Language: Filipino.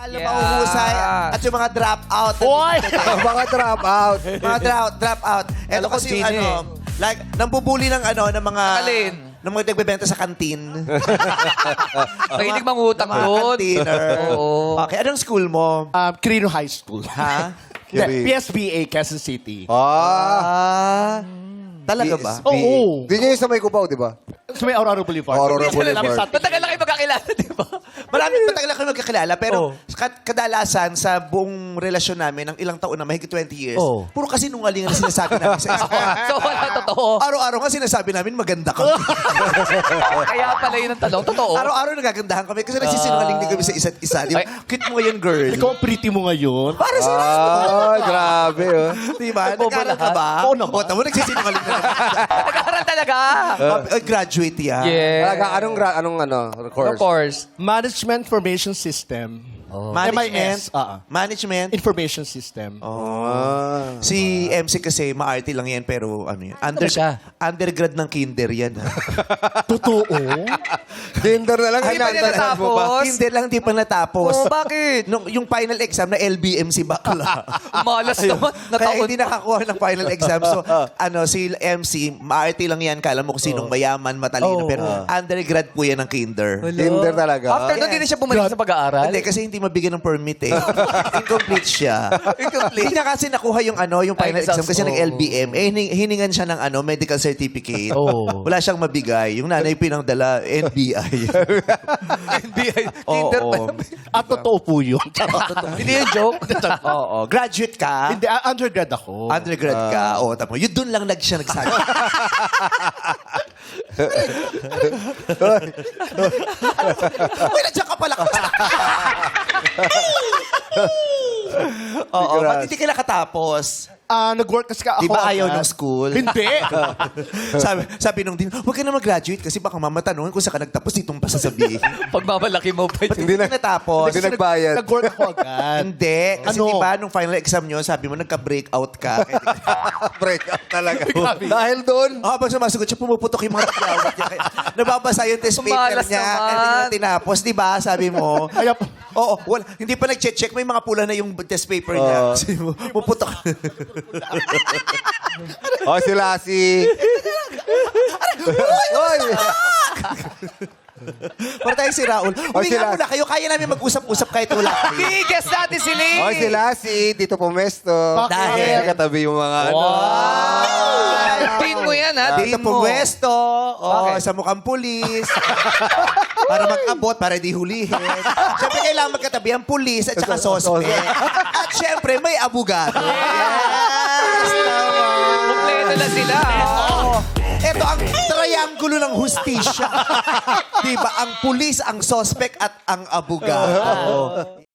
Mahal na mahuhusay at yung mga drop out. Hoy! Mga drop out. Mga drop out. Ito Alam ko, kasi yung sino like, nambubuli ng ng mga... Alin? ng mga nagbebenta sa kantin. Mahilig mangutang Mga doon. kantiner. Oo. Okay, anong school mo? Quirino High School. Ha? Kiri. PSBA, Quezon City. Talaga ba? Oo. Di niya yung sa may Cubao, di ba? So may Aurora Boulevard. Aurora Boulevard. Matagal na kayo magkakilala, di ba? Matagal na kami magkakilala, pero kadalasan sa buong relasyon namin, ng ilang taon na, mahigit 20 years, Oh. puro kasi nungalingan na sinasabi namin sa isa't isa. So, wala totoo. Araw-araw nga sinasabi namin, maganda ka. Kaya pala yun ang tanong. Totoo. Araw-araw nagagandahan kami kasi nagsisinungaling din kami sa isa't isa. Di ba? Cute mo ngayon, girl. Ikaw ang pretty mo ngayon. Para sa Grabe, oh. Di ba? Nag-aaral ka ba? Oo naman. O, tamo, nagsisinungaling na naman. Nag-aaral talaga. Graduate yan. Yeah. Talaga, anong Of course? course. Management Information System. Management. MIS. Management. Information System. Si MC kasi, maarte lang yan, pero ano yan? siya? Undergrad ng kinder yan. Totoo? Kinder na lang. Hindi pa niya hinahantay mo ba? natapos. Kinder lang, di pa natapos. Oh, bakit? Yung final exam na LBM si bakla. Malas naman. Kaya hindi nakakuha ng final exam. So, si MC, maarte lang yan. Kala mo kung sinong mayaman, matalino. Pero undergrad po yan ng kinder. Kinder talaga. After doon, hindi na siya bumalik sa pag-aaral. Hindi, kasi hindi mabigyan ng permit eh. Incomplete siya. Hindi niya kasi nakuha yung yung final exam kasi ng LBM. Hiningan siya ng medical certificate. Wala siyang mabigay. Yung nanay pinangdala, NBI. NBI. Kinder pa. Oo. At totoo po yun. Hindi yung joke. Oo. Graduate ka. Hindi, undergrad ako. Undergrad ka. O, tamo. Yun doon lang siya nagsabi. Uy, nandiyan ka pala. Oo, ba't hindi ka nakatapos? Nag-work kasi ako. Di ba ayaw agad. ng school? Hindi. sabi nung din, huwag ka na mag-graduate kasi baka mama tanungin kung saan ka nagtapos, ditong pa sasabihin. Pagmamalaki mo pa. Ba't hindi na natapos? Hindi nagbayad. Nag-work ako agad. Hindi. Kasi Ano? di ba, nung final exam nyo, sabi mo, nagka-breakout ka. Break up talaga. Dahil doon. Habang sumasagot siya, pumuputok yung mga taklawat niya. Kaya nababasa yung test paper Malas niya. naman. Kaya hindi niya tinapos, di ba? Sabi mo. Kaya, Oo, hindi pa nag-check. May mga pula na yung test paper niya. Kasi puputok. Si Lassie. Oy! Para tayo si Raul. Uminga muna kayo. Kaya namin mag-usap-usap kahit wala kayo. Biggest natin si Lee. Si Lassie, dito pumesto. Dahil- Katabi yung mga Pin mo yan, ha? Dito Pin mo. pumwesto. Bakit? Sa mukhang pulis. Para mag-abot, para di hulihin. Siyempre, kailangan magkatabi ang pulis at saka sospek. At siyempre, may abogado. Yes! Kompleto na sila. Ito ang triangulo ng hustisya. Diba? Ang pulis, ang sospek at ang abogado.